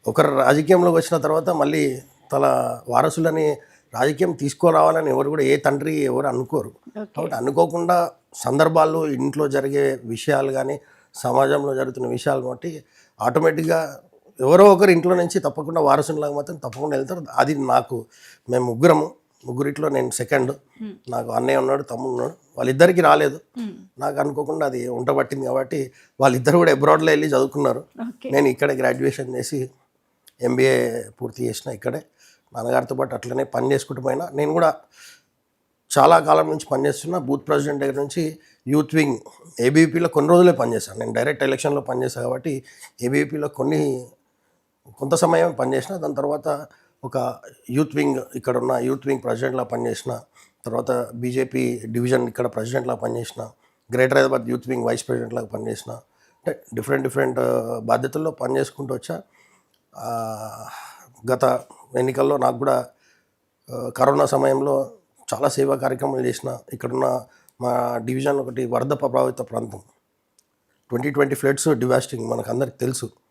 ఒకరు రాజకీయంలోకి వచ్చిన తర్వాత మళ్ళీ తన వారసులని రాజకీయం తీసుకురావాలని ఎవరు కూడా ఏ తండ్రి ఎవరు అనుకోరు. కాబట్టి అనుకోకుండా సందర్భాలు ఇంట్లో జరిగే విషయాలు కానీ సమాజంలో జరుగుతున్న విషయాలు బట్టి ఆటోమేటిక్గా ఎవరో ఒకరు ఇంట్లో నుంచి తప్పకుండా వారసులాగా మాత్రం తప్పకుండా వెళ్తారు. అది నాకు మేము ముగ్గురిట్లో నేను సెకండ్. నాకు అన్నయ్య ఉన్నాడు, తమ్ముడు ఉన్నాడు. వాళ్ళిద్దరికి రాలేదు. నాకు అనుకోకుండా అది పట్టింది కాబట్టి వాళ్ళిద్దరు కూడా అబ్రాడ్లో వెళ్ళి చదువుకున్నారు. నేను ఇక్కడే గ్రాడ్యుయేషన్ చేసి MBA పూర్తి చేసిన ఇక్కడే. నాన్నగారితో పాటు అట్లనే పని చేసుకుంటూ పోయినా. నేను కూడా చాలా కాలం నుంచి పనిచేస్తున్నా. బూత్ ప్రెసిడెంట్ దగ్గర నుంచి యూత్ వింగ్ ABVPలో కొన్ని రోజులే పనిచేశాను. నేను డైరెక్ట్ ఎలక్షన్లో పనిచేశాను కాబట్టి ABVPలో కొంత సమయం పనిచేసిన. దాని తర్వాత ఒక యూత్ వింగ్ ఇక్కడ ఉన్న యూత్ వింగ్ ప్రెసిడెంట్లా పనిచేసిన. తర్వాత BJP డివిజన్ ఇక్కడ ప్రెసిడెంట్లా పనిచేసిన. Greater Hyderabad youth wing vice ప్రెసిడెంట్లాగా పనిచేసిన. అంటే డిఫరెంట్ బాధ్యతల్లో పనిచేసుకుంటూ వచ్చా. గత ఎన్నికల్లో నాకు కూడా కరోనా సమయంలో చాలా సేవా కార్యక్రమాలు చేసిన. ఇక్కడున్న మా డివిజన్ ఒకటి వరద ప్రభావిత ప్రాంతం. 2020 ఫ్లడ్స్ డివాస్టింగ్ మనకు అందరికి తెలుసు.